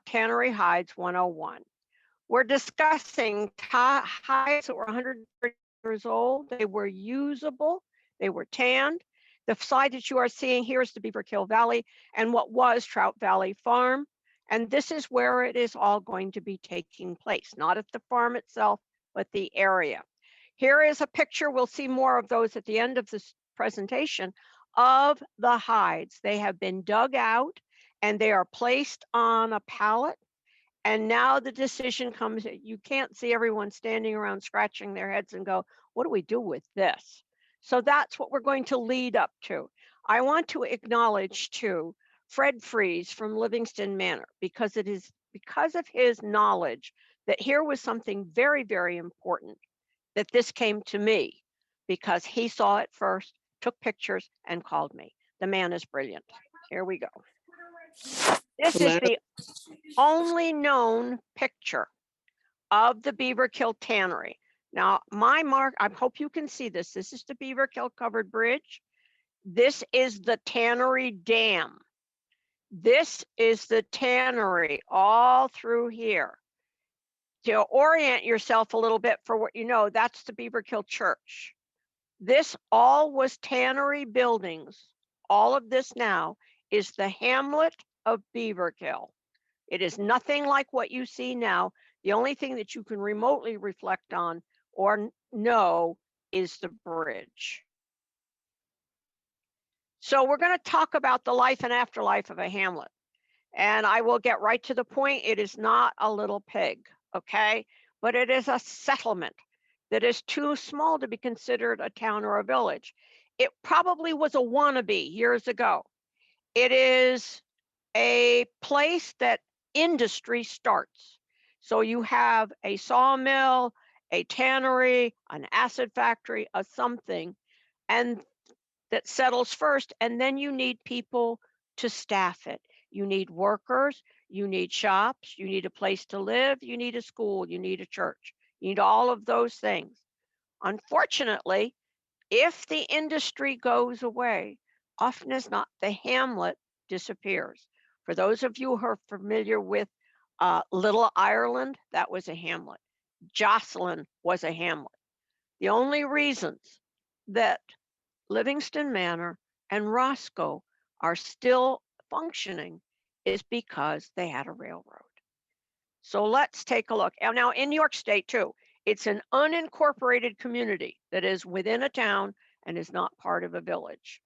Tannery Hides 101. We're discussing hides that were 130 years old. They were usable, they were tanned. The side that you are seeing here is the Beaverkill Valley and what was Trout Valley Farm. And this is where it is all going to be taking place, not at the farm itself, but the area. Here is a picture. We'll see more of those at the end of this presentation of the hides. They have been dug out and they are placed on a pallet. And now the decision comes, you can't see everyone standing around scratching their heads and go, what do we do with this? So that's what we're going to lead up to. I want to acknowledge too, Fred Fries from Livingston Manor, because it is because of his knowledge that here was something very, very important, that this came to me because he saw it first, took pictures and called me. The man is brilliant. Here we go. This is the only known picture of the Beaverkill Tannery. Now, my mark, I hope you can see this. This is the Beaverkill covered bridge. This is the Tannery Dam. This is the tannery all through here. To orient yourself a little bit for what you know, that's the Beaverkill Church. This all was tannery buildings. All of this now is the Hamlet of Beaverkill. It is nothing like what you see now. The only thing that you can remotely reflect on or know is the bridge. So we're going to talk about the life and afterlife of a hamlet. And I will get right to the point. It is not a little pig, okay? But it is a settlement that is too small to be considered a town or a village. It probably was a wannabe years ago. It is a place that industry starts. So you have a sawmill, a tannery, an acid factory, a something, and that settles first. And then you need people to staff it. You need workers, you need shops, you need a place to live, you need a school, you need a church, you need all of those things. Unfortunately, if the industry goes away, often as not, the hamlet disappears. For those of you who are familiar with Little Ireland, that was a hamlet. Jocelyn was a hamlet. The only reasons that Livingston Manor and Roscoe are still functioning is because they had a railroad. So let's take a look. And now in New York State too, it's an unincorporated community that is within a town and is not part of a village.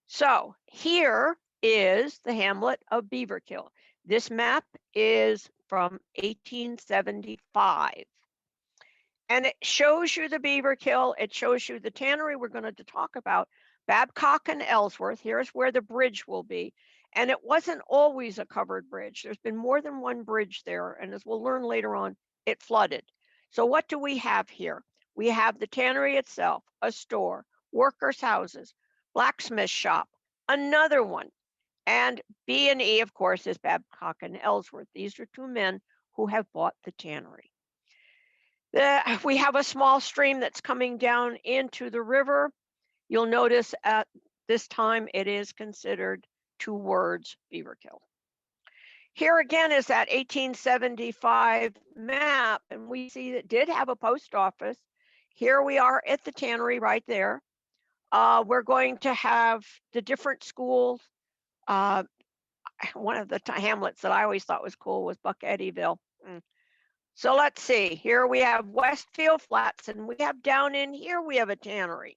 So here is the Hamlet of Beaverkill. This map is from 1875. And it shows you the Beaverkill. It shows you the tannery we're going to talk about, Babcock and Ellsworth. Here's where the bridge will be. And it wasn't always a covered bridge. There's been more than one bridge there. And as we'll learn later on, it flooded. So what do we have here? We have the tannery itself, a store, workers' houses, blacksmith shop, another one. And B&E, of course, is Babcock and Ellsworth. These are two men who have bought the tannery. We have a small stream that's coming down into the river. You'll notice at this time it is considered two words, Beaverkill. Here again is that 1875 map, and we see that did have a post office. Here we are at the tannery right there. We're going to have the different schools. One of the hamlets that I always thought was cool was Buck Eddyville. So let's see, here we have Westfield Flats, and we have down in here, we have a tannery.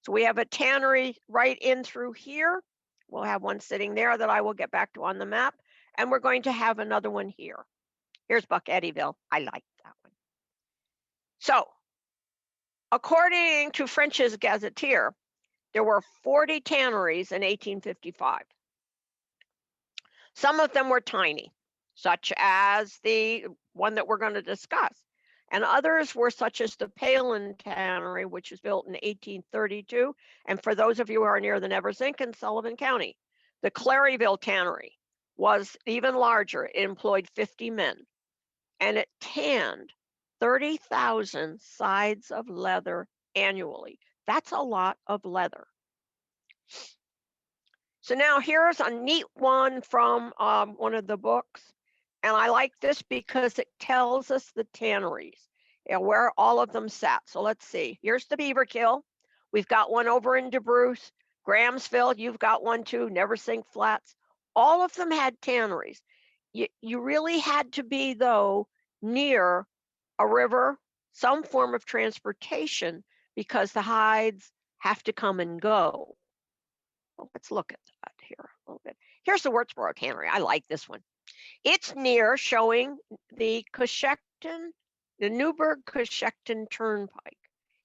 So we have a tannery right in through here. We'll have one sitting there that I will get back to on the map. And we're going to have another one here. Here's Buck Eddyville. I like that one. So according to French's Gazetteer, there were 40 tanneries in 1855. Some of them were tiny, such as the one that we're going to discuss. And others were such as the Palin Tannery, which was built in 1832. And for those of you who are near the Neversink in Sullivan County, the Claryville Tannery was even larger. It employed 50 men. And it tanned 30,000 sides of leather annually. That's a lot of leather. So now here's a neat one from one of the books. And I like this because it tells us the tanneries and where all of them sat. So let's see. Here's the Beaverkill. We've got one over in DeBruce. Grahamsville, you've got one too. Neversink Flats. All of them had tanneries. You really had to be, though, near a river, some form of transportation, because the hides have to come and go. Well, let's look at that here a little bit. Here's the Wurtsboro Tannery. I like this one. It's near, showing the Coshecton, the Newburgh-Coshecton Turnpike.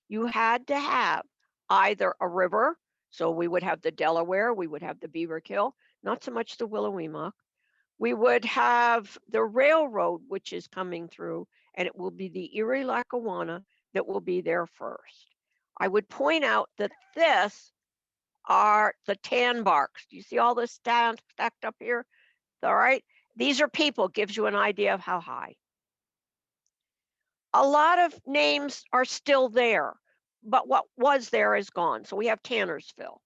You had to have either a river, so we would have the Delaware, we would have the Beaverkill, not so much the Willowweemock. We would have the railroad, which is coming through, and it will be the Erie-Lackawanna that will be there first. I would point out that this are the tan barks. Do you see all this stacked up here? All right. These are people, gives you an idea of how high. A lot of names are still there, but what was there is gone. So we have Tannersville,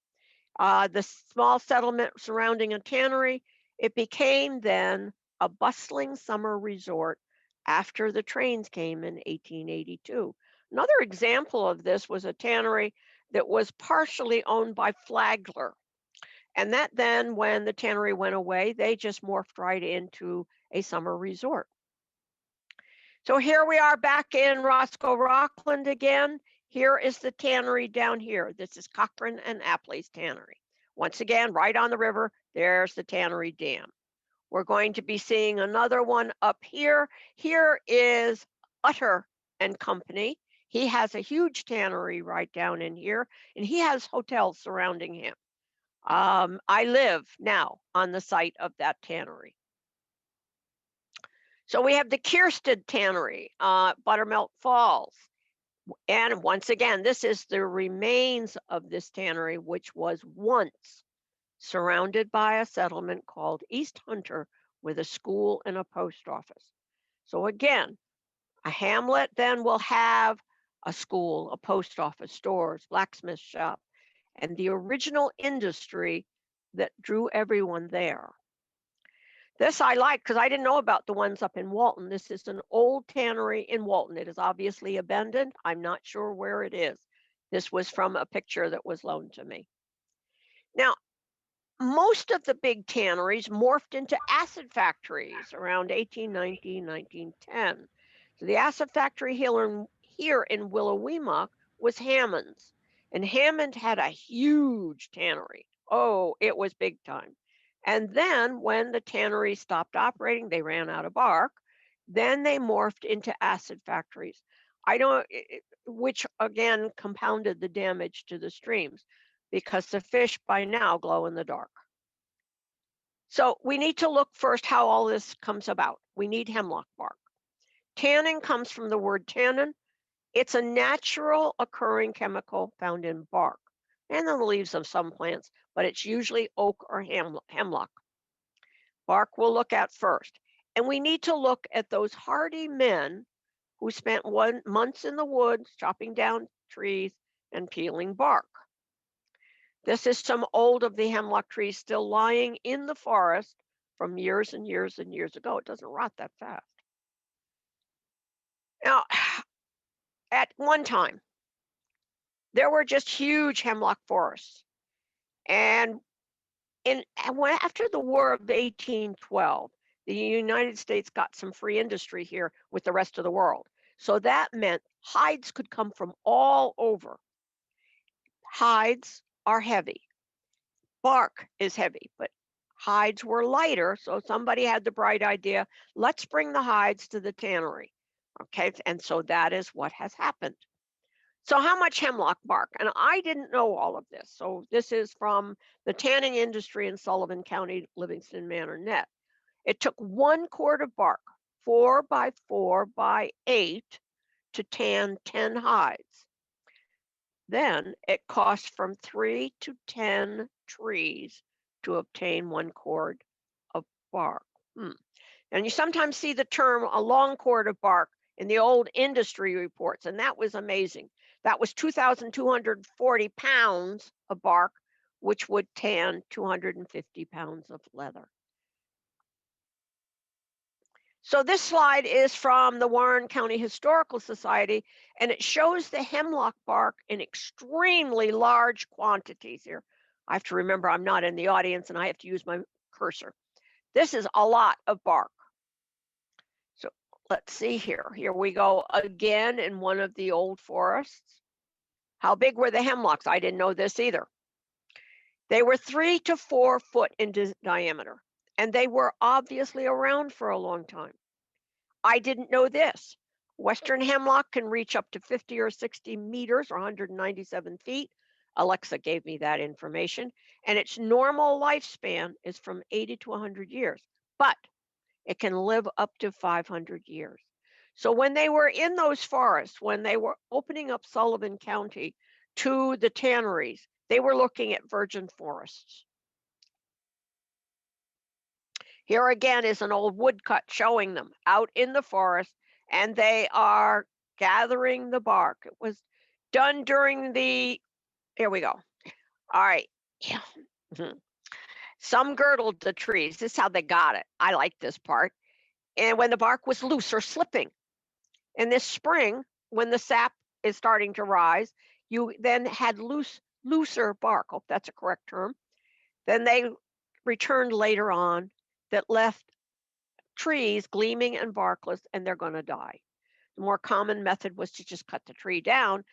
the small settlement surrounding a tannery. It became then a bustling summer resort after the trains came in 1882. Another example of this was a tannery that was partially owned by Flagler. And that then, when the tannery went away, they just morphed right into a summer resort. So here we are back in Roscoe, Rockland again. Here is the tannery down here. This is Cochran and Apley's Tannery. Once again, right on the river, there's the Tannery Dam. We're going to be seeing another one up here. Here is Utter and Company. He has a huge tannery right down in here, and he has hotels surrounding him. I live now on the site of that tannery. So we have the Kierstead Tannery, Buttermilk Falls. And once again, this is the remains of this tannery, which was once surrounded by a settlement called East Hunter with a school and a post office. So again, a hamlet then will have a school, a post office, stores, blacksmith shop, and the original industry that drew everyone there. This I like because I didn't know about the ones up in Walton. This is an old tannery in Walton. It is obviously abandoned. I'm not sure where it is. This was from a picture that was loaned to me. Now, most of the big tanneries morphed into acid factories around 1890, 1910. So the acid factory here in Willowweemock was Hammond's. And Hammond had a huge tannery. Oh, it was big time. And then when the tannery stopped operating, they ran out of bark. Then they morphed into acid factories. Which again compounded the damage to the streams because the fish by now glow in the dark. So we need to look first how all this comes about. We need hemlock bark. Tannin comes from the word tannin. It's a natural occurring chemical found in bark and the leaves of some plants, but it's usually oak or hemlock. Bark we'll look at first. And we need to look at those hardy men who spent months in the woods chopping down trees and peeling bark. This is some old of the hemlock trees still lying in the forest from years and years and years ago. It doesn't rot that fast. Now, at one time, there were just huge hemlock forests. And after the War of 1812, the United States got some free industry here with the rest of the world. So that meant hides could come from all over. Hides are heavy. Bark is heavy, but hides were lighter. So somebody had the bright idea, let's bring the hides to the tannery. Okay, and so that is what has happened. So how much hemlock bark? And I didn't know all of this. So this is from the tanning industry in Sullivan County, Livingston Manor Net. It took 1 quart of bark, 4 by 4 by 8, to tan 10 hides. Then it cost from 3 to 10 trees to obtain 1 cord of bark. And you sometimes see the term a long cord of bark in the old industry reports, and that was amazing. That was 2,240 pounds of bark, which would tan 250 pounds of leather. So this slide is from the Warren County Historical Society, and it shows the hemlock bark in extremely large quantities here. I have to remember I'm not in the audience and I have to use my cursor. This is a lot of bark. So let's see here. Here we go again in one of the old forests. How big were the hemlocks? I didn't know this either. They were 3 to 4 foot in diameter, and they were obviously around for a long time. I didn't know this. Western hemlock can reach up to 50 or 60 meters or 197 feet. Alexa gave me that information. And its normal lifespan is from 80 to 100 years, but it can live up to 500 years. So when they were in those forests, when they were opening up Sullivan County to the tanneries, they were looking at virgin forests. Here again is an old woodcut showing them out in the forest, and they are gathering the bark. It was done during the, here we go. All right. Yeah. Some girdled the trees. This is how they got it. I like this part. And when the bark was loose or slipping. And this spring, when the sap is starting to rise, you then had looser bark. Hope that's a correct term. Then they returned later on that left trees gleaming and barkless, and they're going to die. The more common method was to just cut the tree down,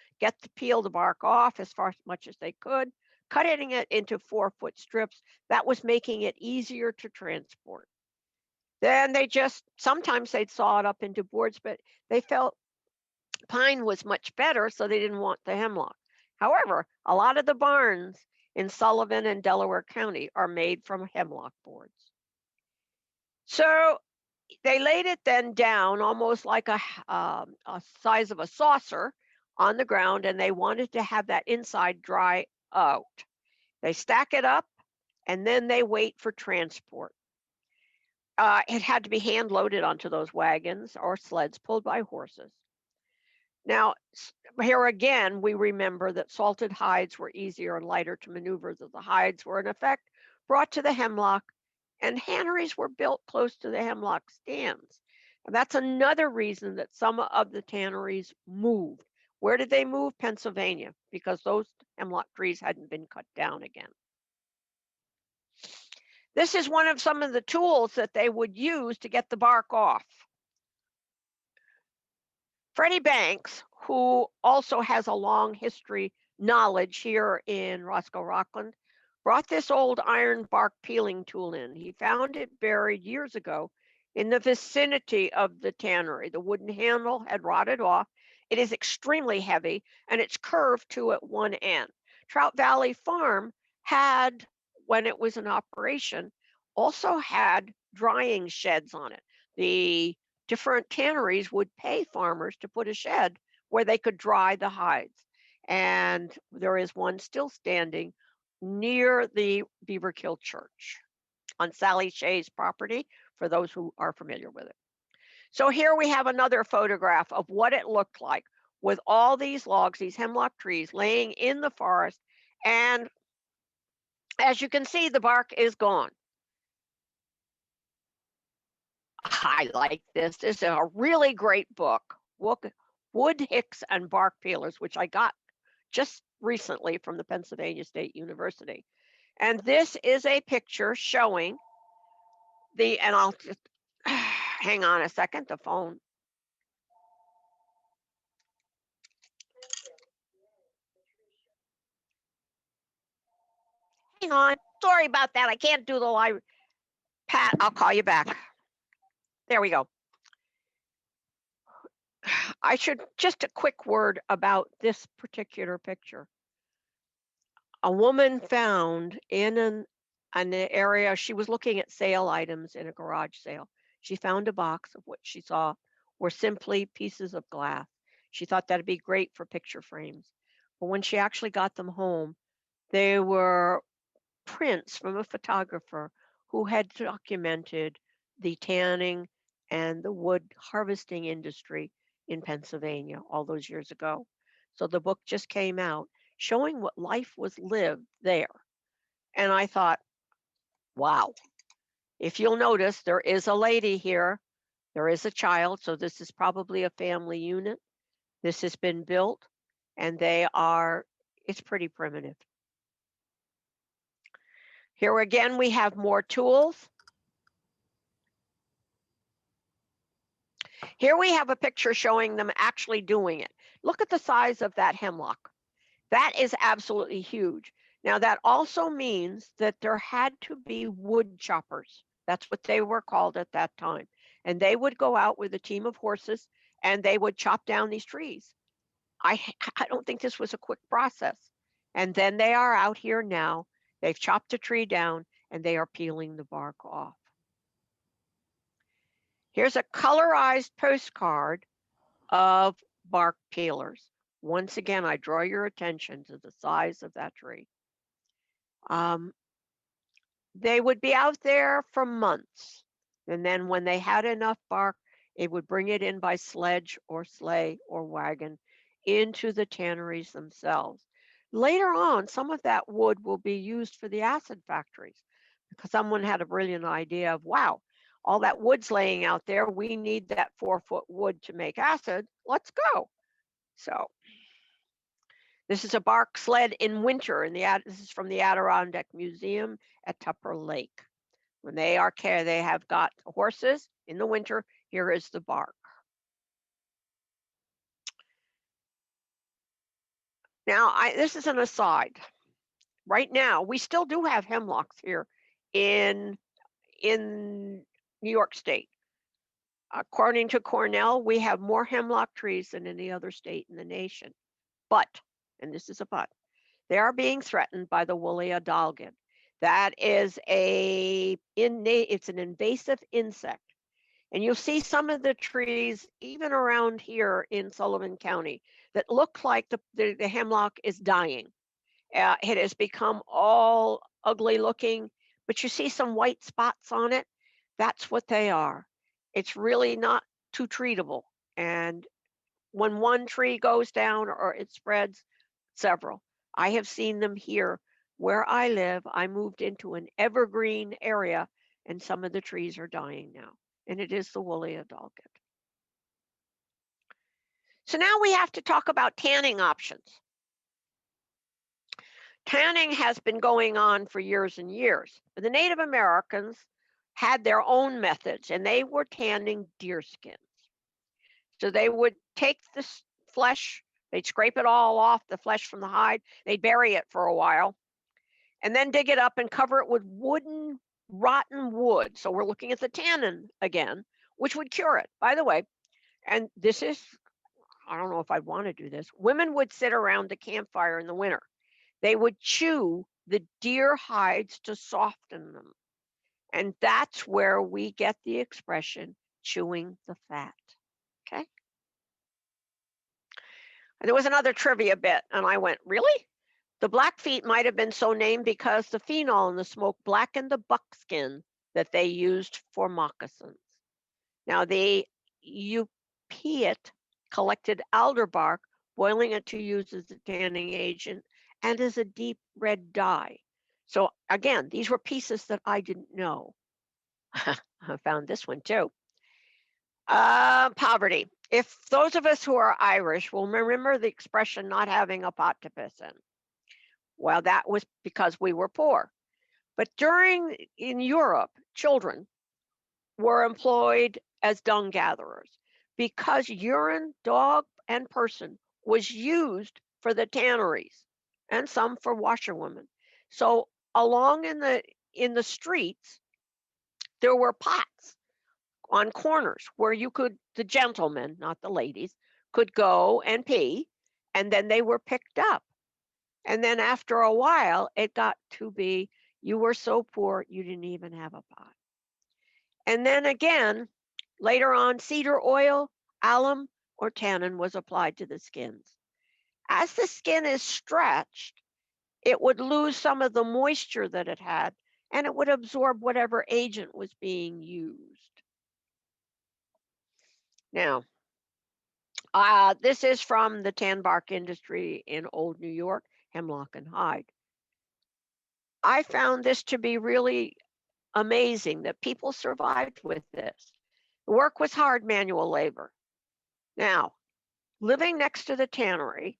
peel the bark off as much as they could, cutting it into 4-foot strips. That was making it easier to transport. Then sometimes they'd saw it up into boards, but they felt pine was much better, so they didn't want the hemlock. However, a lot of the barns in Sullivan and Delaware County are made from hemlock boards. So they laid it then down almost like a size of a saucer on the ground, and they wanted to have that inside dry out. They stack it up, and then they wait for transport. It had to be hand loaded onto those wagons or sleds pulled by horses. Now, here again, we remember that salted hides were easier and lighter to maneuver, that the hides were in effect brought to the hemlock, and tanneries were built close to the hemlock stands. And that's another reason that some of the tanneries moved. Where did they move? Pennsylvania, because those hemlock trees hadn't been cut down again. This is one of some of the tools that they would use to get the bark off. Freddie Banks, who also has a long history knowledge here in Roscoe, Rockland, brought this old iron bark peeling tool in. He found it buried years ago in the vicinity of the tannery. The wooden handle had rotted off. It is extremely heavy, and it's curved to at one end. Trout Valley Farm had, when it was in operation, also had drying sheds on it. The different tanneries would pay farmers to put a shed where they could dry the hides. And there is one still standing near the Beaverkill Church on Sally Shea's property, for those who are familiar with it. So here we have another photograph of what it looked like with all these logs, these hemlock trees laying in the forest. And as you can see, the bark is gone. I like this. This is a really great book, Wood, Hicks, and Bark Peelers, which I got just recently from the Pennsylvania State University. And this is a picture showing and I'll just hang on a second, the phone. Hang on, sorry about that. I can't do the live. Pat, I'll call you back. There we go. I should just a quick word about this particular picture. A woman found in an area, she was looking at sale items in a garage sale. She found a box of what she saw were simply pieces of glass. She thought that'd be great for picture frames. But when she actually got them home, they were prints from a photographer who had documented the tanning and the wood harvesting industry in Pennsylvania all those years ago. So the book just came out showing what life was lived there. And I thought, wow, if you'll notice, there is a lady here, there is a child. So this is probably a family unit. This has been built and it's pretty primitive. Here again, we have more tools. Here we have a picture showing them actually doing it. Look at the size of that hemlock. That is absolutely huge. Now that also means that there had to be wood choppers. That's what they were called at that time. And they would go out with a team of horses and they would chop down these trees. I don't think this was a quick process. And then they are out here now. They've chopped a tree down and they are peeling the bark off. Here's a colorized postcard of bark peelers. Once again, I draw your attention to the size of that tree. They would be out there for months. And then when they had enough bark, they would bring it in by sledge or sleigh or wagon into the tanneries themselves. Later on, some of that wood will be used for the acid factories because someone had a brilliant idea of, wow, all that wood's laying out there. We need that 4-foot wood to make acid. Let's go. So this is a bark sled in winter. This is from the Adirondack Museum at Tupper Lake. When they have got horses in the winter. Here is the bark. Now, this is an aside. Right now, we still do have hemlocks here in New York State. According to Cornell, we have more hemlock trees than any other state in the nation. But, and this is a but, they are being threatened by the woolly adalgid. That is it's an invasive insect. And you'll see some of the trees, even around here in Sullivan County, that look like the hemlock is dying. It has become all ugly looking, but you see some white spots on it. That's what they are. It's really not too treatable. And when one tree goes down or it spreads, several. I have seen them here where I live. I moved into an evergreen area and some of the trees are dying now. And it is the woolly adalgid. So now we have to talk about tanning options. Tanning has been going on for years and years. The Native Americans had their own methods and they were tanning deer skins. So they would take the flesh, they'd scrape it all off, the flesh from the hide, they'd bury it for a while, and then dig it up and cover it with rotten wood. So we're looking at the tannin again, which would cure it, by the way. And this is, I don't know if I'd want to do this. Women would sit around the campfire in the winter. They would chew the deer hides to soften them. And that's where we get the expression chewing the fat. Okay. And there was another trivia bit, and I went, really? The Blackfeet might have been so named because the phenol in the smoke blackened the buckskin that they used for moccasins. Now, the Yupiat collected alder bark, boiling it to use as a tanning agent and as a deep red dye. So again, these were pieces that I didn't know. I found this one too. Poverty. If those of us who are Irish will remember the expression not having a pot to piss in. Well, that was because we were poor. But in Europe, children were employed as dung gatherers because urine, dog, and person was used for the tanneries and some for washerwomen. So along in the streets, there were pots on corners where the gentlemen, not the ladies, could go and pee, and then they were picked up. And then after a while, it got to be, you were so poor, you didn't even have a pot. And then again, later on, cedar oil, alum, or tannin was applied to the skins. As the skin is stretched, it would lose some of the moisture that it had, and it would absorb whatever agent was being used. Now, This is from the tan bark industry in Old New York, Hemlock and Hyde. I found this to be really amazing that people survived with this. The work was hard manual labor. Now, living next to the tannery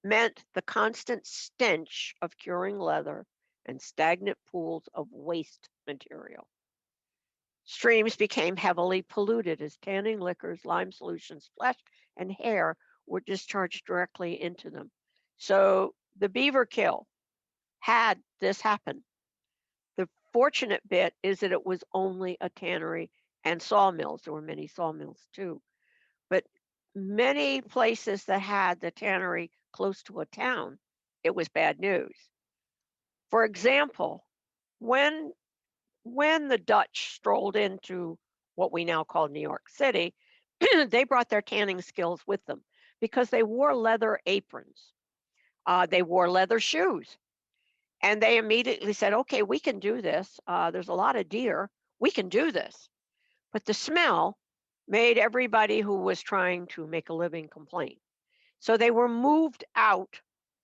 meant the constant stench of curing leather and stagnant pools of waste material. Streams became heavily polluted as tanning liquors, lime solutions, flesh, and hair were discharged directly into them. So the Beaverkill had this happen. The fortunate bit is that it was only a tannery and sawmills. There were many sawmills too. But many places that had the tannery close to a town, it was bad news. For example, when the Dutch strolled into what we now call New York City, they brought their tanning skills with them because they wore leather aprons. They wore leather shoes. And they immediately said, okay, we can do this. There's a lot of deer. We can do this. But the smell made everybody who was trying to make a living complain. So they were moved out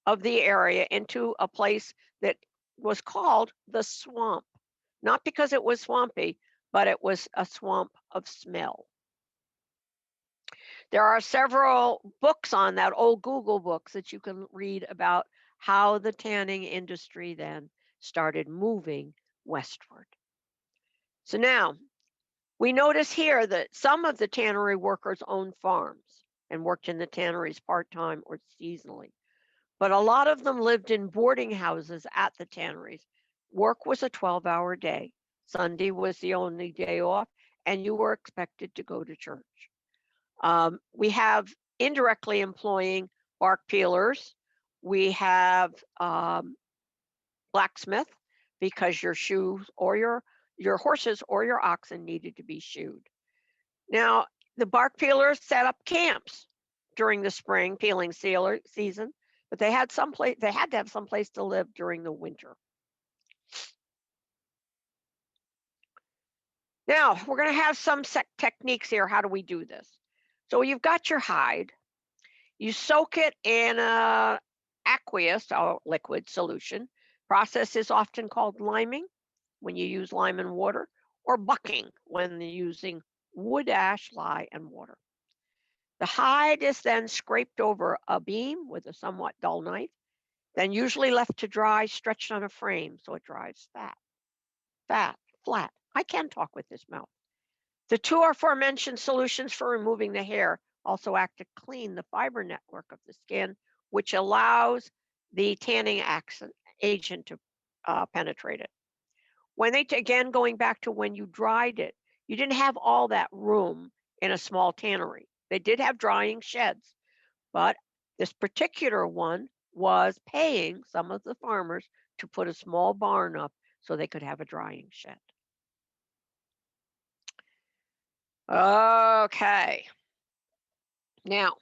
of the area into a place that was called the swamp. Not because it was swampy, but it was a swamp of smell. There are several books on that, old Google books, that you can read about how the tanning industry then started moving westward. So now we notice here that some of the tannery workers owned farms and worked in the tanneries part-time or seasonally, but a lot of them lived in boarding houses at the tanneries. Work was a 12-hour day. Sunday was the only day off, and you were expected to go to church. We have indirectly employing bark peelers. We have blacksmith, because your shoes or your horses or your oxen needed to be shoed. Now, the bark peelers set up camps during the spring peeling season, but they had to have some place to live during the winter. Now, we're going to have some techniques here. How do we do this? So you've got your hide. You soak it in an aqueous or liquid solution. Process is often called liming when you use lime and water, or bucking when you're using wood ash, lye, and water. The hide is then scraped over a beam with a somewhat dull knife, then usually left to dry, stretched on a frame so it dries flat. I can talk with this mouth. The two aforementioned solutions for removing the hair also act to clean the fiber network of the skin, which allows the tanning agent to penetrate it. Again, going back to when you dried it, you didn't have all that room in a small tannery. They did have drying sheds, but this particular one was paying some of the farmers to put a small barn up so they could have a drying shed. Okay. Now,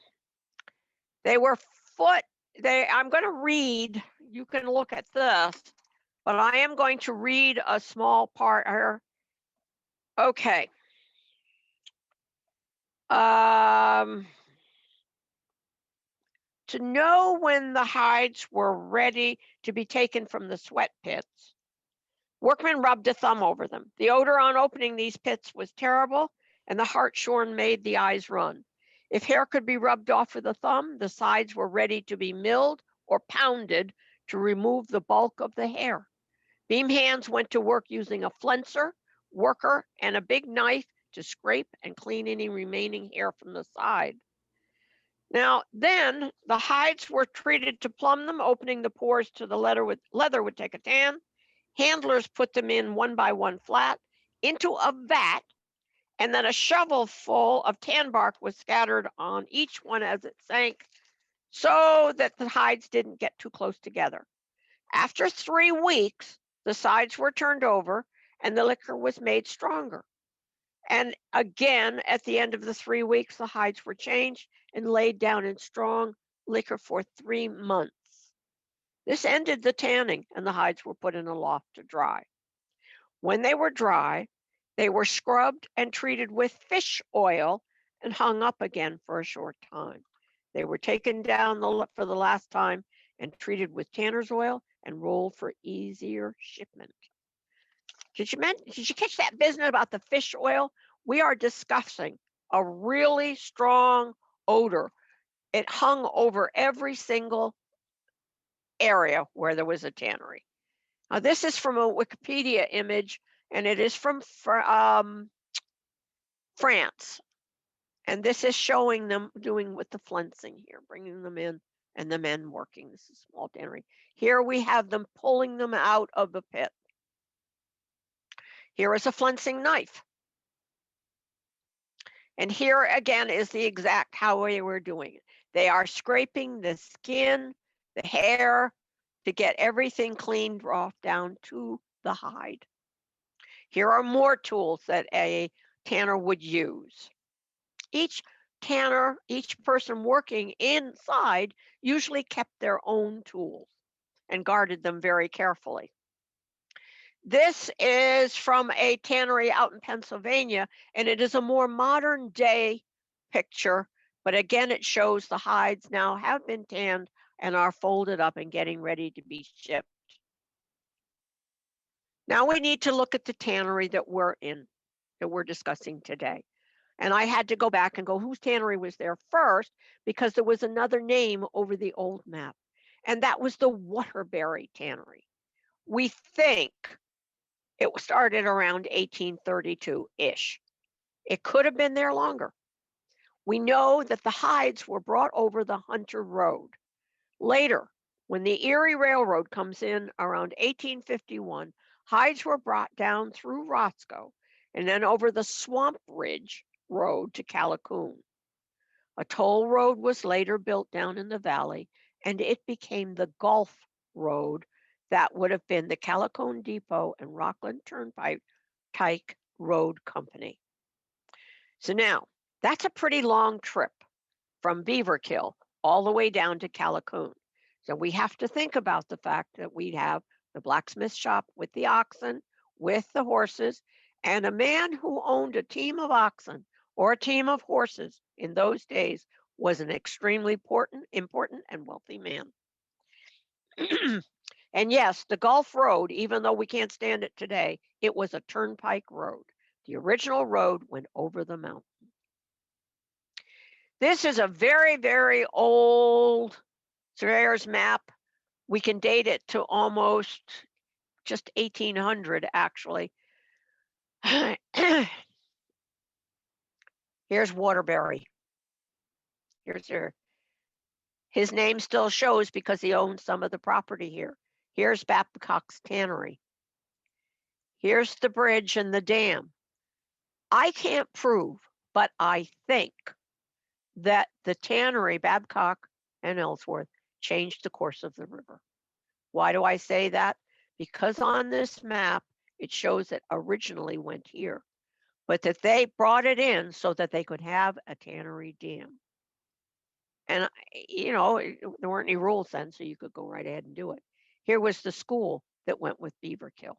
I'm going to read, you can look at this, but I am going to read a small part here. Okay. To know when the hides were ready to be taken from the sweat pits, workmen rubbed a thumb over them. The odor on opening these pits was terrible, and the hartshorn made the eyes run. If hair could be rubbed off with a thumb, the sides were ready to be milled or pounded to remove the bulk of the hair. Beam hands went to work using a flenser, worker, and a big knife to scrape and clean any remaining hair from the side. Now, then the hides were treated to plumb them, opening the pores to the leather would take a tan. Handlers put them in one by one flat into a vat, and then a shovel full of tan bark was scattered on each one as it sank so that the hides didn't get too close together. After 3 weeks, the sides were turned over and the liquor was made stronger. And again, at the end of the 3 weeks, the hides were changed and laid down in strong liquor for 3 months. This ended the tanning, and the hides were put in a loft to dry. When they were dry, they were scrubbed and treated with fish oil and hung up again for a short time. They were taken down for the last time and treated with tanner's oil and rolled for easier shipment. Did you catch that business about the fish oil? We are discussing a really strong odor. It hung over every single area where there was a tannery. Now, this is from a Wikipedia image, and it is from France. And this is showing them doing with the flensing here, bringing them in and the men working. This is a small tannery. Here we have them pulling them out of the pit. Here is a flensing knife. And here again is the exact how they were doing it. They are scraping the skin, the hair, to get everything cleaned off down to the hide. Here are more tools that a tanner would use. Each tanner, each person working inside usually kept their own tools and guarded them very carefully. This is from a tannery out in Pennsylvania, and it is a more modern day picture, but again, it shows the hides now have been tanned and are folded up and getting ready to be shipped. Now we need to look at the tannery that we're discussing today. And I had to go back and go, whose tannery was there first? Because there was another name over the old map, and that was the Waterberry Tannery. We think it started around 1832-ish. It could have been there longer. We know that the hides were brought over the Hunter Road. Later, when the Erie Railroad comes in around 1851, hides were brought down through Roscoe and then over the Swamp Ridge Road to Callicoon. A toll road was later built down in the valley, and it became the Gulf Road. That would have been the Callicoon Depot and Rockland Turnpike Road Company. So now, that's a pretty long trip from Beaverkill all the way down to Callicoon. So we have to think about the fact that we'd have the blacksmith shop with the oxen, with the horses, and a man who owned a team of oxen or a team of horses in those days was an extremely important and wealthy man. And yes, the Gulf Road, even though we can't stand it today, it was a turnpike road. The original road went over the mountain. This is a very, very old surveyor's map. We can date it to almost just 1800, actually. Here's Waterberry. His name still shows because he owns some of the property here. Here's Babcock's Tannery. Here's the bridge and the dam. I can't prove, but I think that the tannery, Babcock and Ellsworth, changed the course of the river. Why do I say that? Because on this map, it shows it originally went here, but that they brought it in so that they could have a Tannery Dam. And, you know, there weren't any rules then, so you could go right ahead and do it. Here was the school that went with Beaverkill.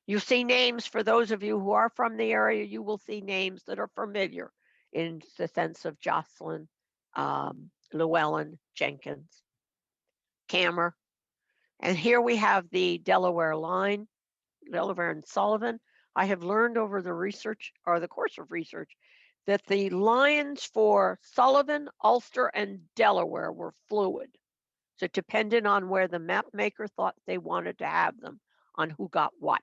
You see names, for those of you who are from the area, you will see names that are familiar in the sense of Jocelyn, Llewellyn, Jenkins, Camer. And here we have the Delaware line, Delaware and Sullivan. I have learned over the research, or the course of research, that the lines for Sullivan, Ulster, and Delaware were fluid. So it depended on where the map maker thought they wanted to have them, on who got what.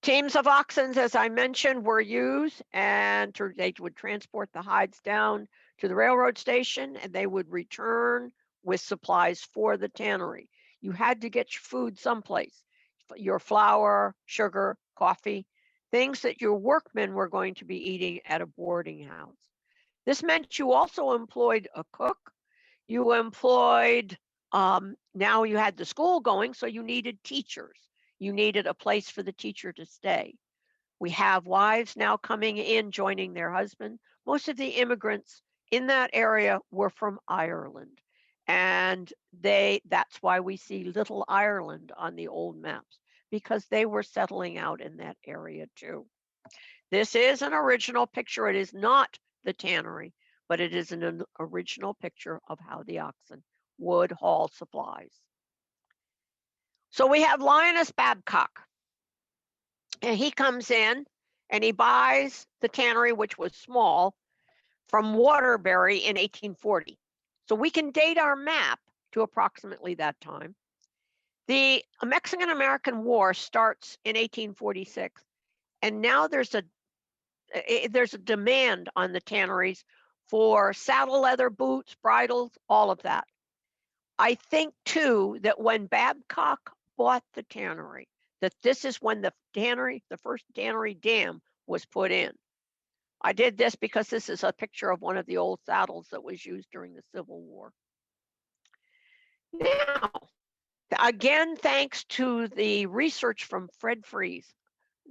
Teams of oxen, as I mentioned, were used, and they would transport the hides down to the railroad station, and they would return with supplies for the tannery. You had to get your food someplace, your flour, sugar, coffee, things that your workmen were going to be eating at a boarding house. This meant you also employed a cook. You employed, now you had the school going, so you needed teachers. You needed a place for the teacher to stay. We have wives now coming in, joining their husband. Most of the immigrants in that area were from Ireland. And that's why we see Little Ireland on the old maps, because they were settling out in that area too. This is an original picture. It is not the tannery, but it is an original picture of how the oxen would haul supplies. So we have Lionel Babcock, and he comes in and he buys the tannery, which was small, from Waterberry in 1840. So we can date our map to approximately that time. The Mexican-American War starts in 1846, and now there's a demand on the tanneries for saddle leather boots, bridles, all of that. I think too that when Babcock bought the tannery, that this is when the first Tannery Dam was put in. I did this because this is a picture of one of the old saddles that was used during the Civil War. Now, again, thanks to the research from Fred Fries,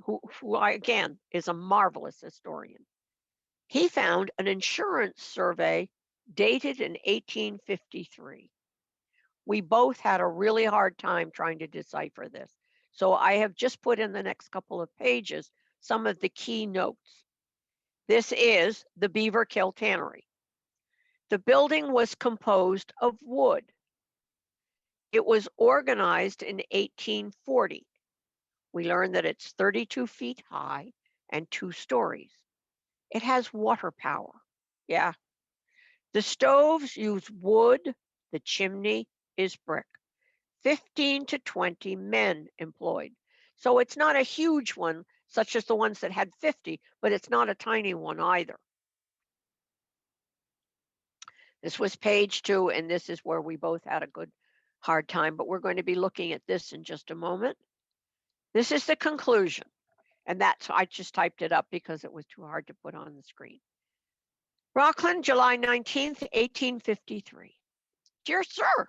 who again is a marvelous historian. He found an insurance survey dated in 1853. We both had a really hard time trying to decipher this. So I have just put in the next couple of pages some of the key notes. This is the Beaverkill Tannery. The building was composed of wood. It was organized in 1840. We learned that it's 32 feet high and 2 stories. It has water power. Yeah. The stoves use wood. The chimney is brick. 15 to 20 men employed. So it's not a huge one, such as the ones that had 50, but it's not a tiny one either. This was page 2, and this is where we both had a good hard time, but we're going to be looking at this in just a moment. This is the conclusion, and I just typed it up because it was too hard to put on the screen. Rockland, July 19th, 1853. Dear Sir,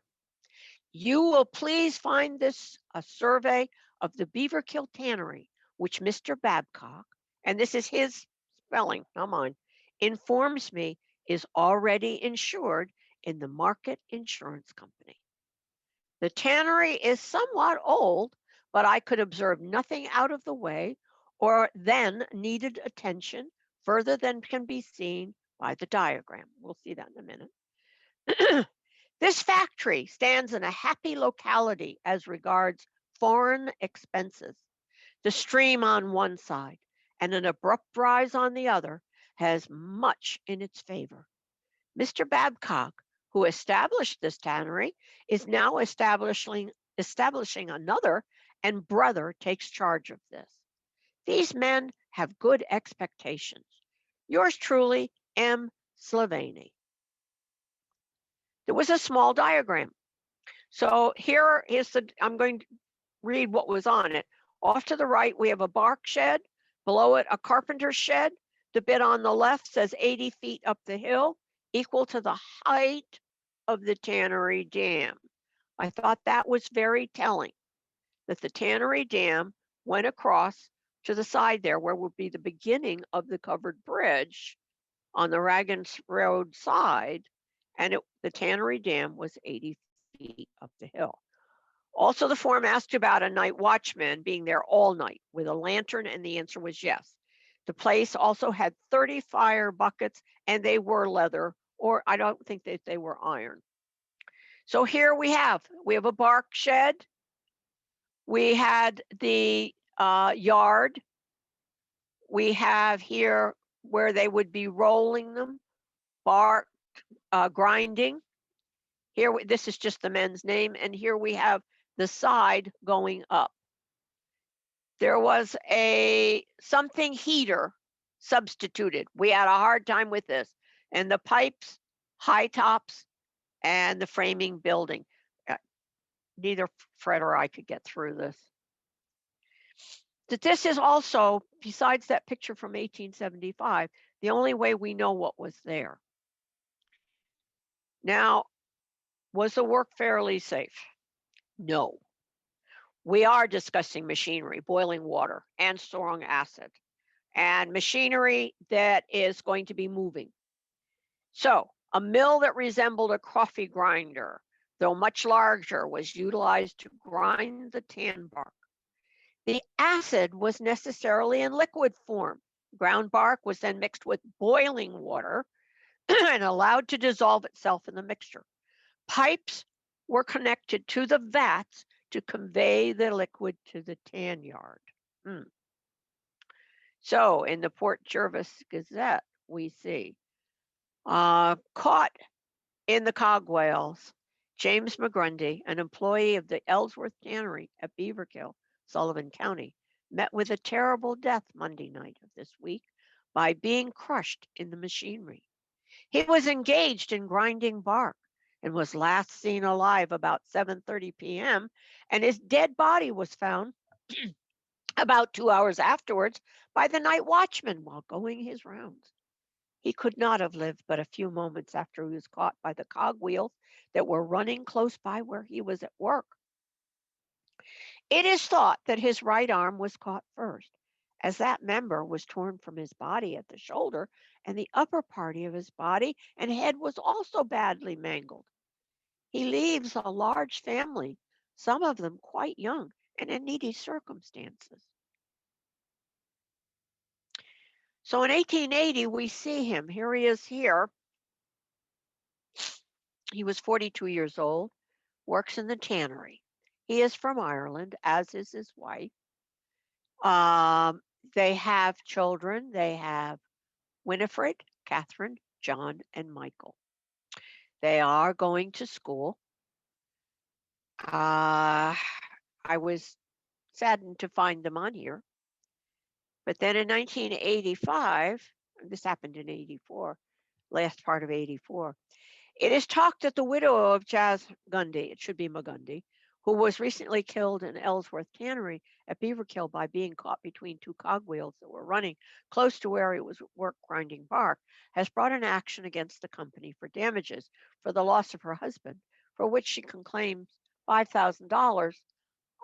you will please find this a survey of the Beaverkill Tannery, which Mr. Babcock, and this is his spelling, not mine, informs me is already insured in the Market Insurance Company. The tannery is somewhat old, but I could observe nothing out of the way or then needed attention further than can be seen by the diagram. We'll see that in a minute. This factory stands in a happy locality as regards foreign expenses. The stream on one side and an abrupt rise on the other has much in its favor. Mr. Babcock, who established this tannery, is now establishing another, and brother takes charge of this. These men have good expectations. Yours truly, M. Slavany. There was a small diagram. So here is I'm going to read what was on it. Off to the right, we have a bark shed. Below it, a carpenter's shed. The bit on the left says 80 feet up the hill, equal to the height of the Tannery Dam. I thought that was very telling, that the Tannery Dam went across to the side there where would be the beginning of the covered bridge on the Raggins Road side, and the Tannery Dam was 80 feet up the hill. Also, the form asked about a night watchman being there all night with a lantern, and the answer was yes. The place also had 30 fire buckets, and they were leather, or I don't think that they were iron. So here we have a bark shed. We had the yard. We have here where they would be rolling them, bark, grinding. Here, this is just the men's name, and here we have the side going up. There was a something heater substituted. We had a hard time with this, and the pipes, high tops, and the framing building. Neither Fred or I could get through this. This is also, besides that picture from 1875, the only way we know what was there. Now, was the work fairly safe? No. We are discussing machinery, boiling water, and strong acid, and machinery that is going to be moving. So, a mill that resembled a coffee grinder, though much larger, was utilized to grind the tan bark. The acid was necessarily in liquid form. Ground bark was then mixed with boiling water and allowed to dissolve itself in the mixture. Pipes were connected to the vats to convey the liquid to the tan yard. Hmm. So in the Port Jervis Gazette, we see caught in the cog whales, James McGrundy, an employee of the Ellsworth Tannery at Beaverkill, Sullivan County, met with a terrible death Monday night of this week by being crushed in the machinery. He was engaged in grinding bark and was last seen alive about 7:30 p.m. and his dead body was found about 2 hours afterwards by the night watchman while going his rounds. He could not have lived but a few moments after he was caught by the cogwheels that were running close by where he was at work. It is thought that his right arm was caught first, as that member was torn from his body at the shoulder, and the upper part of his body and head was also badly mangled. He leaves a large family, some of them quite young and in needy circumstances. So in 1880, we see him. Here he is here. He was 42 years old, works in the tannery. He is from Ireland, as is his wife. Um, they have children. They have Winifred, Catherine, John, and Michael. They are going to school. I was saddened to find them on here. But then in 1985, this happened in 84, last part of 84, it is talked that the widow of Jas Gundy, it should be McGundy, who was recently killed in Ellsworth Tannery at Beaverkill by being caught between two cogwheels that were running close to where he was at work grinding bark, has brought an action against the company for damages for the loss of her husband, for which she can claim $5,000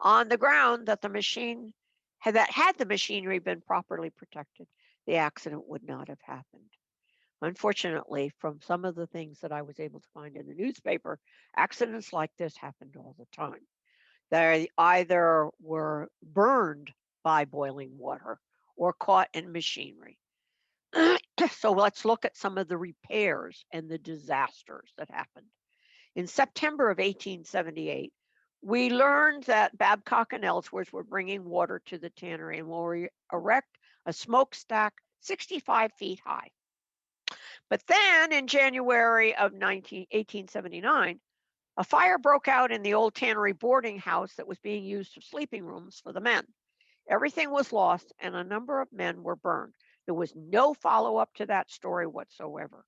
on the ground that the machine had the machinery been properly protected, the accident would not have happened. Unfortunately, from some of the things that I was able to find in the newspaper, accidents like this happened all the time. They either were burned by boiling water or caught in machinery. So let's look at some of the repairs and the disasters that happened. In September of 1878, we learned that Babcock and Ellsworth were bringing water to the tannery and will erect a smokestack 65 feet high. But then in January of 1879, a fire broke out in the old tannery boarding house that was being used as sleeping rooms for the men. Everything was lost and a number of men were burned. There was no follow up to that story whatsoever.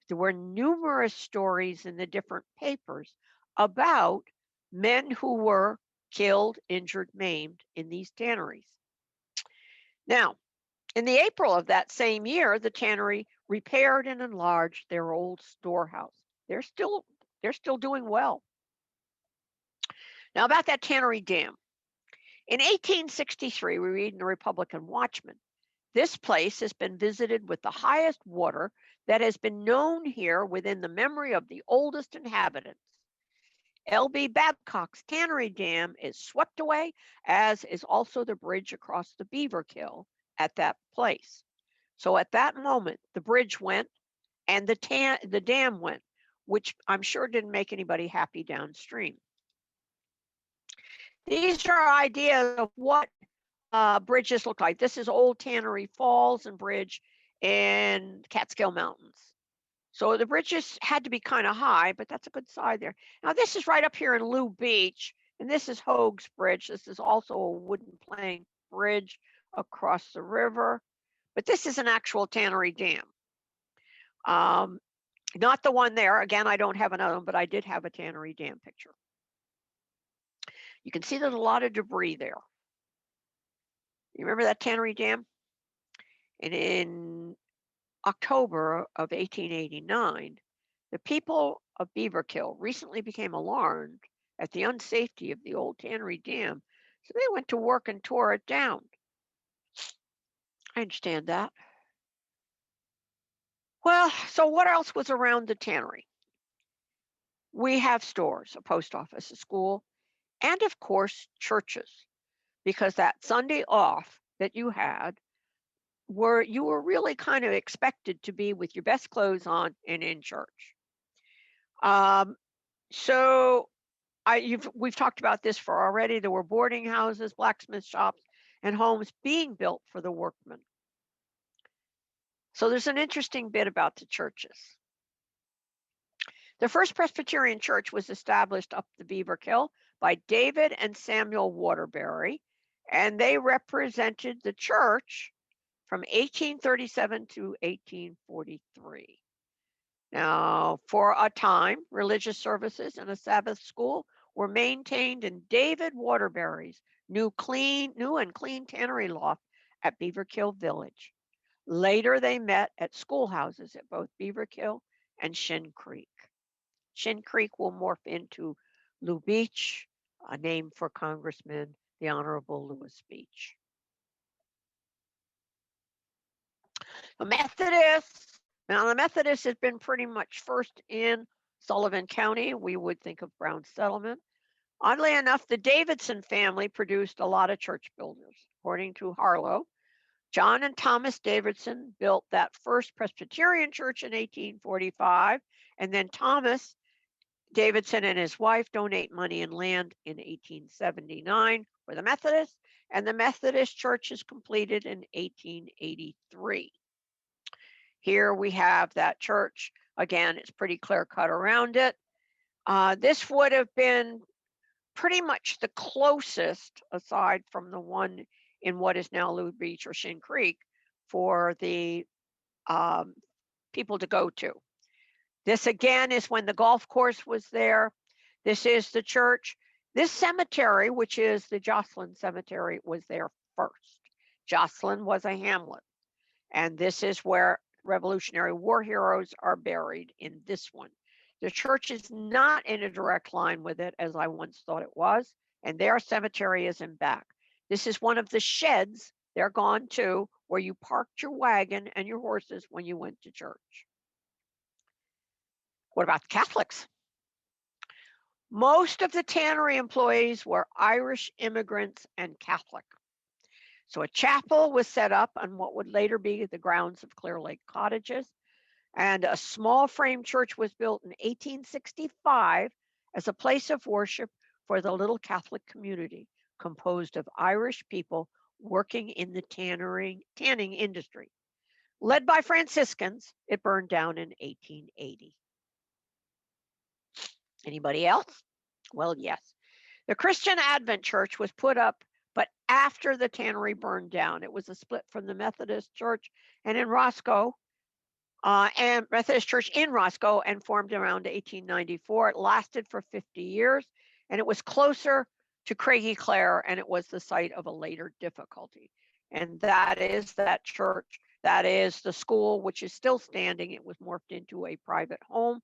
There were numerous stories in the different papers about men who were killed, injured, maimed in these tanneries. Now, in the April of that same year, the tannery repaired and enlarged their old storehouse. They're still doing well. Now about that Tannery Dam. In 1863, we read in the Republican Watchman, this place has been visited with the highest water that has been known here within the memory of the oldest inhabitants. L.B. Babcock's Tannery Dam is swept away, as is also the bridge across the Beaverkill at that place. So at that moment, the bridge went and the dam went, which I'm sure didn't make anybody happy downstream. These are ideas of what bridges look like. This is Old Tannery Falls and Bridge in Catskill Mountains. So the bridges had to be kind of high, but that's a good side there. Now this is right up here in Lou Beach, and this is Hoag's Bridge. This is also a wooden plank bridge across the river, but this is an actual Tannery Dam. Not the one there. Again, I don't have another one, but I did have a Tannery Dam picture. You can see there's a lot of debris there. You remember that Tannery Dam? And in October of 1889, the people of Beaverkill recently became alarmed at the unsafety of the old Tannery Dam, so they went to work and tore it down. I understand that. Well, so what else was around the tannery? We have stores, a post office, a school, and of course, churches. because that Sunday off that you had, you were really kind of expected to be with your best clothes on and in church. So we've talked about this for already. There were boarding houses, blacksmith shops, and homes being built for the workmen. So there's an interesting bit about the churches. The first Presbyterian church was established up the Beaverkill by David and Samuel Waterberry, and they represented the church from 1837 to 1843. Now, for a time, religious services and a Sabbath school were maintained in David Waterberry's new and clean tannery loft at Beaverkill Village. Later, they met at schoolhouses at both Beaverkill and Shin Creek. Shin Creek will morph into Lou Beach, a name for Congressman the Honorable Louis Beach. The Methodists. Now, the Methodists have been pretty much first in Sullivan County. We would think of Brown Settlement. Oddly enough, the Davidson family produced a lot of church builders. According to Harlow, John and Thomas Davidson built that first Presbyterian church in 1845, and then Thomas Davidson and his wife donate money and land in 1879 for the Methodists, and the Methodist church is completed in 1883. Here we have that church. Again, it's pretty clear cut around it. This would have been pretty much the closest, aside from the one in what is now Lou Beach or Shin Creek, for the people to go to. This again is when the golf course was there. This is the church. This cemetery, which is the Jocelyn Cemetery, was there first. Jocelyn was a hamlet, and this is where Revolutionary War heroes are buried in this one. The church is not in a direct line with it, as I once thought it was, and their cemetery is in back. This is one of the sheds, they're gone too, where you parked your wagon and your horses when you went to church. What about the Catholics? Most of the tannery employees were Irish immigrants and Catholic. So a chapel was set up on what would later be the grounds of Clear Lake Cottages, and a small frame church was built in 1865 as a place of worship for the little Catholic community, composed of Irish people working in the tanning industry. Led by Franciscans, it burned down in 1880. Anybody else? Well, yes. The Christian Advent Church was put up, but after the tannery burned down. It was a split from the Methodist Church and Methodist Church in Roscoe, and formed around 1894. It lasted for 50 years, and it was closer to Craigie Clare, and it was the site of a later difficulty. And that is that church. That is the school, which is still standing. It was morphed into a private home.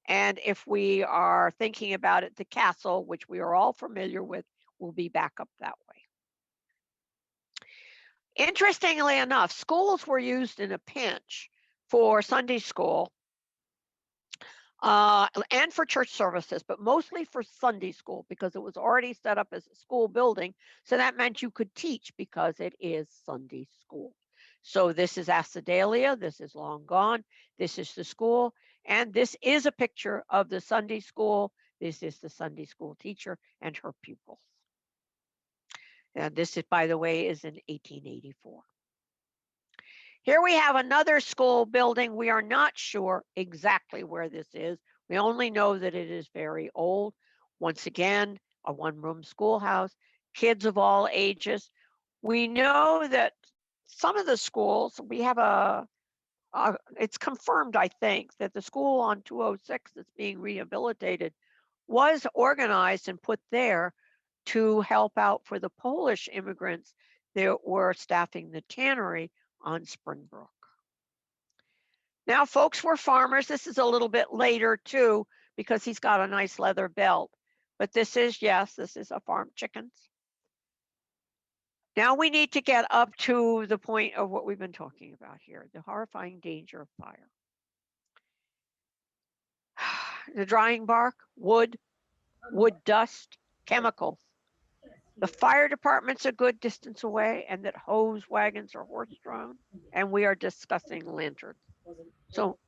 And if we are thinking about it, the castle, which we are all familiar with, will be back up that way. Interestingly enough, schools were used in a pinch for Sunday school and for church services, but mostly for Sunday school because it was already set up as a school building. So that meant you could teach because it is Sunday school. So this is Acidalia, this is long gone, this is the school, and this is a picture of the Sunday school. This is the Sunday school teacher and her pupils. And this, by the way, is in 1884. Here we have another school building. We are not sure exactly where this is. We only know that it is very old. Once again, a one-room schoolhouse, kids of all ages. We know that some of the schools, we have it's confirmed, I think, that the school on 206 that's being rehabilitated was organized and put there to help out for the Polish immigrants that were staffing the tannery on Springbrook. Now, folks were farmers. This is a little bit later too, because he's got a nice leather belt. But this is a farm, chickens. Now we need to get up to the point of what we've been talking about here, the horrifying danger of fire. The drying bark, wood dust, chemicals. the fire department's a good distance away, and that hose wagons are horse-drawn, and we are discussing lanterns. So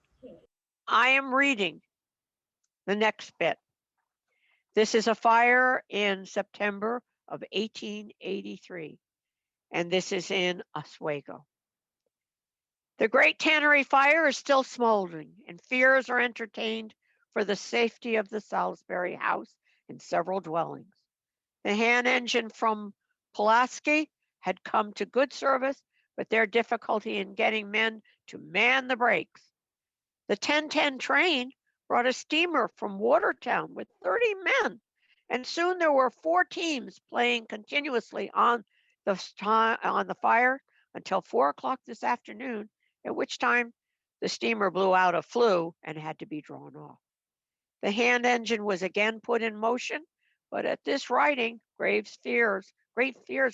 I am reading the next bit. This is a fire in September of 1883, and this is in Oswego. The great Tannery fire is still smoldering, and fears are entertained for the safety of the Salisbury house and several dwellings. The hand engine from Pulaski had come to good service, but their difficulty in getting men to man the brakes. The 1010 train brought a steamer from Watertown with 30 men, and soon there were 4 teams playing continuously on the fire until 4 o'clock this afternoon, at which time the steamer blew out a flue and had to be drawn off. The hand engine was again put in motion, but at this writing, great fears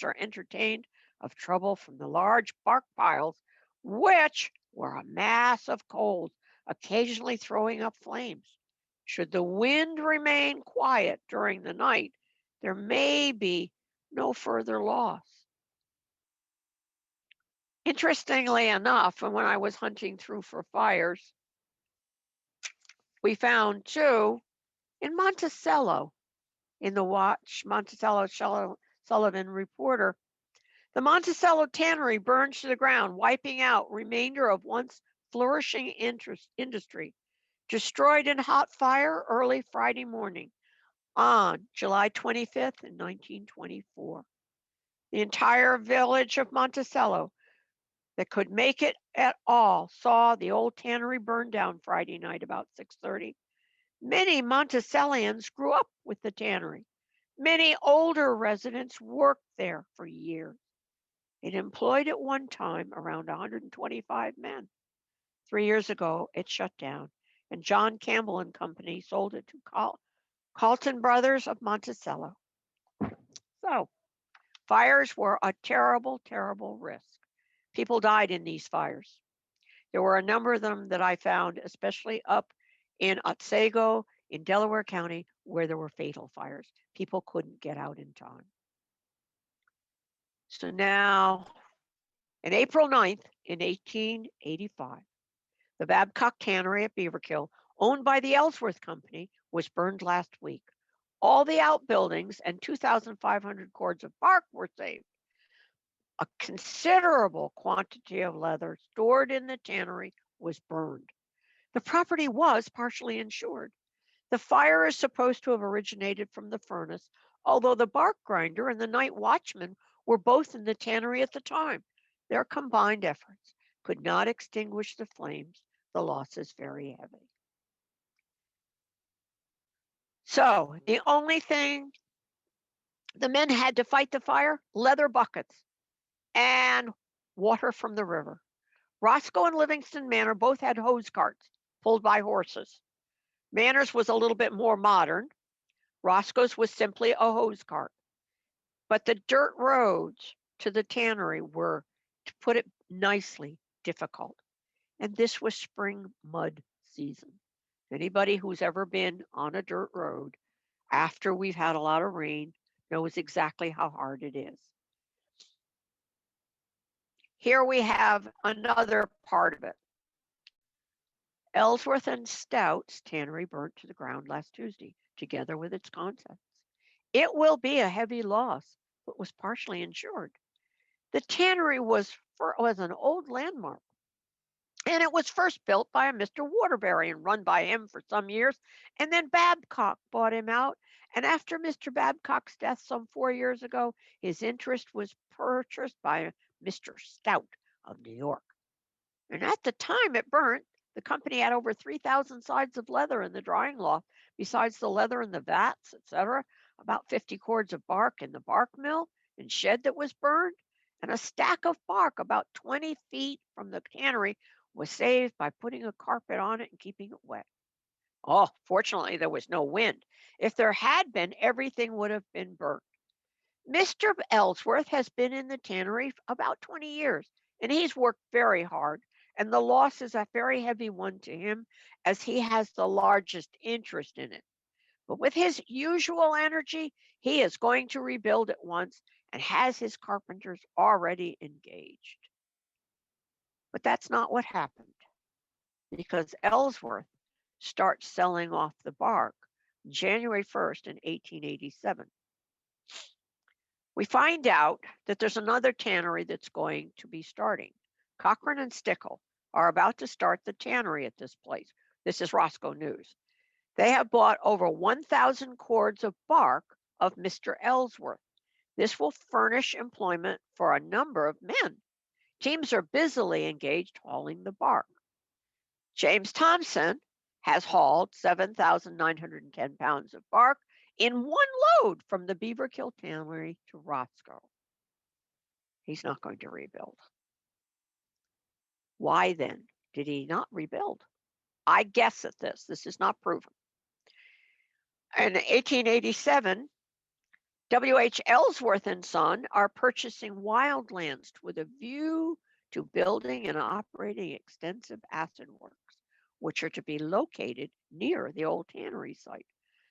are entertained of trouble from the large bark piles, which were a mass of coals, occasionally throwing up flames. Should the wind remain quiet during the night, there may be no further loss. Interestingly enough, when I was hunting through for fires, we found 2 in Monticello, in the Monticello Sullivan Reporter. The Monticello Tannery burned to the ground, wiping out remainder of once flourishing industry, destroyed in hot fire early Friday morning on July 25th in 1924. The entire village of Monticello that could make it at all saw the old tannery burn down Friday night about 6:30. Many Monticellians grew up with the tannery. Many older residents worked there for years. It employed at one time around 125 men. 3 years ago, it shut down, and John Campbell and Company sold it to Carlton Brothers of Monticello. So, fires were a terrible, terrible risk. People died in these fires. There were a number of them that I found, especially up in Otsego in Delaware County, where there were fatal fires. People couldn't get out in time. So now, on April 9th in 1885, the Babcock Tannery at Beaverkill, owned by the Ellsworth Company, was burned last week. All the outbuildings and 2,500 cords of bark were saved. A considerable quantity of leather stored in the tannery was burned. The property was partially insured. The fire is supposed to have originated from the furnace, although the bark grinder and the night watchman were both in the tannery at the time. Their combined efforts could not extinguish the flames. The loss is very heavy. So the only thing the men had to fight the fire, leather buckets and water from the river. Roscoe and Livingston Manor both had hose carts pulled by horses. Manor's was a little bit more modern. Roscoe's was simply a hose cart. But the dirt roads to the tannery were, to put it nicely, difficult. And this was spring mud season. Anybody who's ever been on a dirt road after we've had a lot of rain knows exactly how hard it is. Here we have another part of it. Ellsworth and Stout's tannery burnt to the ground last Tuesday, together with its contents. It will be a heavy loss, but was partially insured. The tannery was an old landmark, and it was first built by a Mr. Waterberry and run by him for some years, and then Babcock bought him out. And after Mr. Babcock's death some 4 years ago, his interest was purchased by Mr. Stout of New York. And at the time it burnt, the company had over 3,000 sides of leather in the drying loft, besides the leather in the vats, etc., about 50 cords of bark in the bark mill and shed that was burned, and a stack of bark about 20 feet from the tannery was saved by putting a carpet on it and keeping it wet. Oh, fortunately, there was no wind. If there had been, everything would have been burnt. Mr. Ellsworth has been in the tannery about 20 years, and he's worked very hard. And the loss is a very heavy one to him, as he has the largest interest in it. But with his usual energy, he is going to rebuild it once and has his carpenters already engaged. But that's not what happened, because Ellsworth starts selling off the bark January 1st in 1887. We find out that there's another tannery that's going to be starting. Cochran and Stickle are about to start the tannery at this place. This is Roscoe News. They have bought over 1,000 cords of bark of Mr. Ellsworth. This will furnish employment for a number of men. Teams are busily engaged hauling the bark. James Thompson has hauled 7,910 pounds of bark in one load from the Beaverkill Tannery to Roscoe. He's not going to rebuild. Why then did he not rebuild? I guess at this. This is not proven. In 1887, W.H. Ellsworth and Son are purchasing wildlands with a view to building and operating extensive acid works, which are to be located near the old tannery site.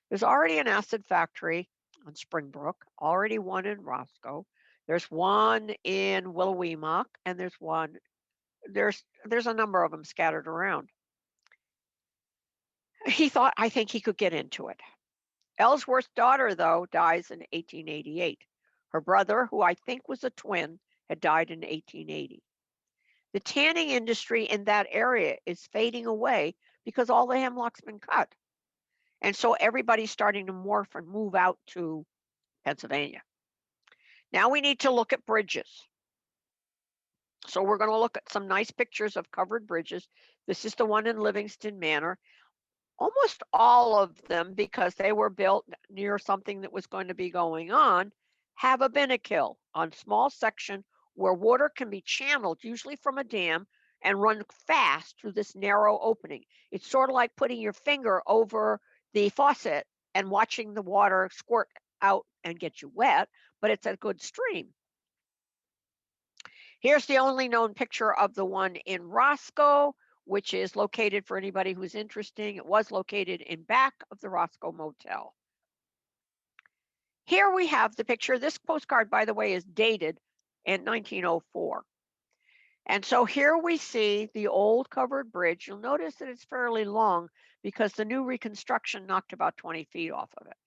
There's already an acid factory on Springbrook, already one in Roscoe. There's one in Willowweemock, and there's a number of them scattered around. He thought, I think he could get into it. Ellsworth's daughter, though, dies in 1888. Her brother, who I think was a twin, had died in 1880. The tanning industry in that area is fading away because all the hemlock's been cut. And so everybody's starting to morph and move out to Pennsylvania. Now we need to look at bridges. So we're going to look at some nice pictures of covered bridges. This is the one in Livingston Manor. Almost all of them, because they were built near something that was going to be going on, have a binnacle on small section where water can be channeled, usually from a dam, and run fast through this narrow opening. It's sort of like putting your finger over the faucet and watching the water squirt out and get you wet, but it's a good stream. Here's the only known picture of the one in Roscoe, which is located, for anybody who's interested, it was located in back of the Roscoe Motel. Here we have the picture. This postcard, by the way, is dated in 1904. And so here we see the old covered bridge. You'll notice that it's fairly long because the new reconstruction knocked about 20 feet off of it.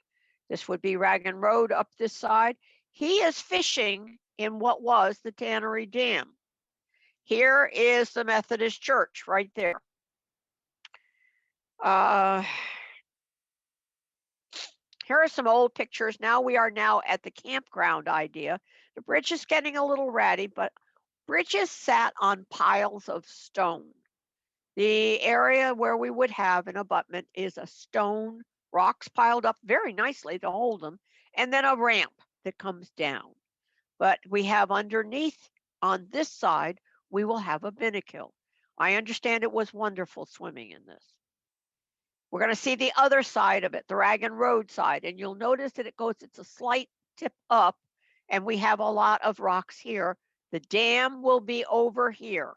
This would be Raggan Road up this side. He is fishing in what was the Tannery Dam. Here is the Methodist Church right there. Here are some old pictures. Now we are at the campground idea. The bridge is getting a little ratty, but bridges sat on piles of stone. The area where we would have an abutment is a stone, rocks piled up very nicely to hold them, and then a ramp that comes down. But we have underneath, on this side, we will have a binnacle. I understand it was wonderful swimming in this. We're going to see the other side of it, the Raggan Road side, and you'll notice that it's a slight tip up, and we have a lot of rocks here. The dam will be over here.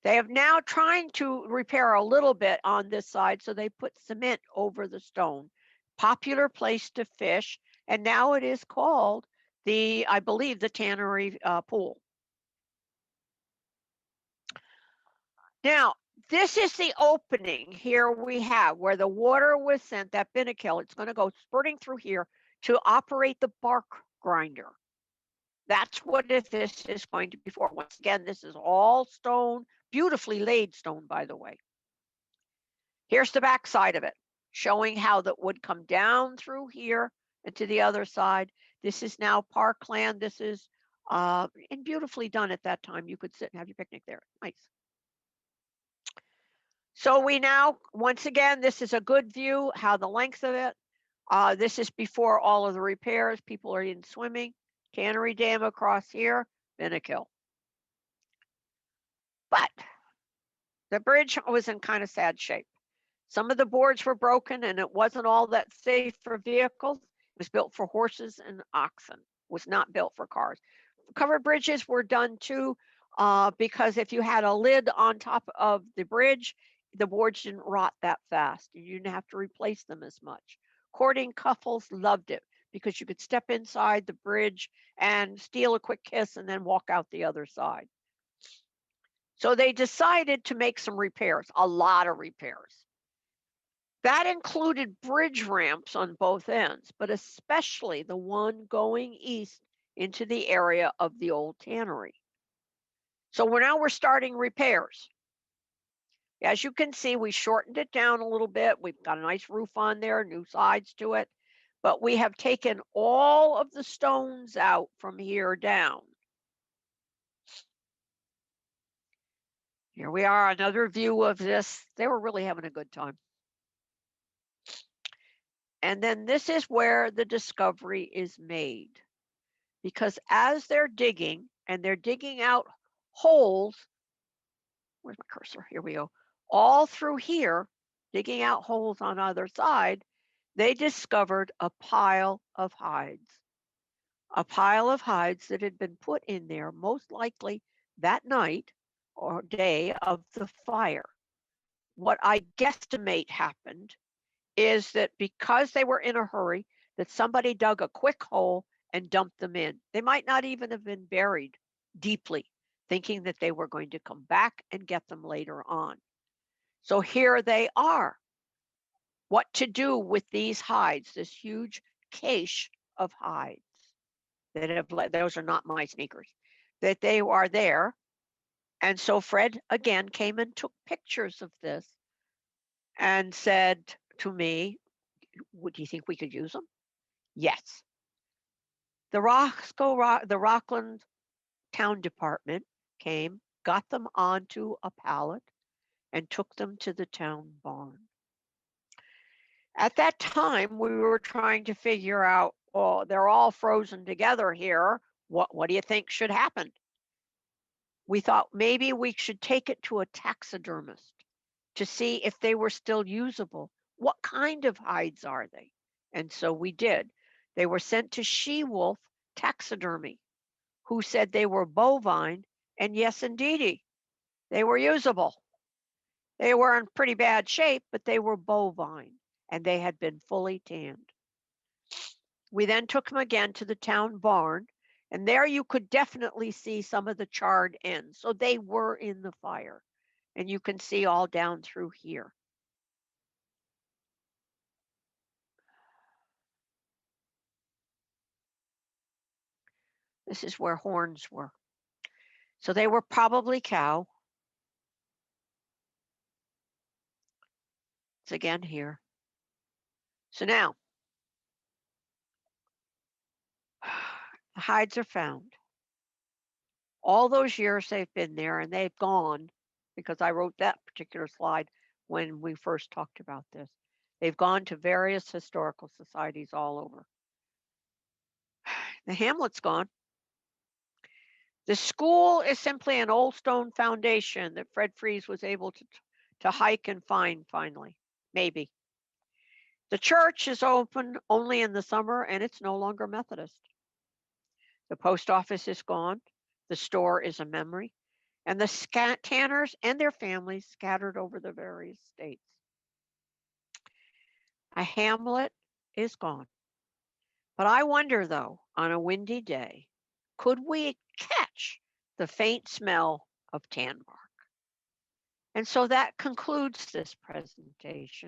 They have now trying to repair a little bit on this side, so they put cement over the stone. Popular place to fish, and now it is called I believe, the Tannery Pool. Now, this is the opening here we have where the water was sent, that binnacle. It's going to go spurting through here to operate the bark grinder. That's what this is going to be for. Once again, this is all stone, beautifully laid stone, by the way. Here's the back side of it, showing how that would come down through here and to the other side. This is now parkland. This is and beautifully done at that time. You could sit and have your picnic there. Nice. So we now, once again, this is a good view, how the length of it. This is before all of the repairs. People are in swimming. Tannery Dam across here, Beaverkill. But the bridge was in kind of sad shape. Some of the boards were broken and it wasn't all that safe for vehicles. It was built for horses and oxen. It was not built for cars. Covered bridges were done too because if you had a lid on top of the bridge, the boards didn't rot that fast. You didn't have to replace them as much. Courting couples loved it because you could step inside the bridge and steal a quick kiss and then walk out the other side. So they decided to make some repairs, a lot of repairs. That included bridge ramps on both ends, but especially the one going east into the area of the old tannery. So we're starting repairs. As you can see, we shortened it down a little bit. We've got a nice roof on there, new sides to it, but we have taken all of the stones out from here down. Here we are, another view of this. They were really having a good time. And then this is where the discovery is made. Because as they're digging, and they're digging out holes, where's my cursor? Here we go. All through here, digging out holes on either side, they discovered a pile of hides. A pile of hides that had been put in there, most likely that night or day of the fire. What I guesstimate happened is that because they were in a hurry, that somebody dug a quick hole and dumped them in. They might not even have been buried deeply, thinking that they were going to come back and get them later on. So here they are. What to do with these hides, this huge cache of hides that have, those are not my sneakers, that they are there. And so Fred again came and took pictures of this and said to me, do you think we could use them? Yes. The Rockland Town Department came, got them onto a pallet, and took them to the town barn. At that time, we were trying to figure out, well, they're all frozen together here. What do you think should happen? We thought maybe we should take it to a taxidermist to see if they were still usable. What kind of hides are they? And so we did. They were sent to She-Wolf Taxidermy, who said they were bovine, and yes, indeedy, they were usable. They were in pretty bad shape, but they were bovine, and they had been fully tanned. We then took them again to the town barn, and there you could definitely see some of the charred ends. So they were in the fire, and you can see all down through here. This is where horns were. So they were probably cow. It's again here. So now, the hides are found. All those years they've been there, and they've gone, because I wrote that particular slide when we first talked about this. They've gone to various historical societies all over. The Hamlet's gone. The school is simply an old stone foundation that Fred Fries was able to hike and find finally, maybe. The church is open only in the summer, and it's no longer Methodist. The post office is gone. The store is a memory. And the tanners and their families scattered over the various states. A hamlet is gone. But I wonder, though, on a windy day, could we catch the faint smell of tan bark? And so that concludes this presentation.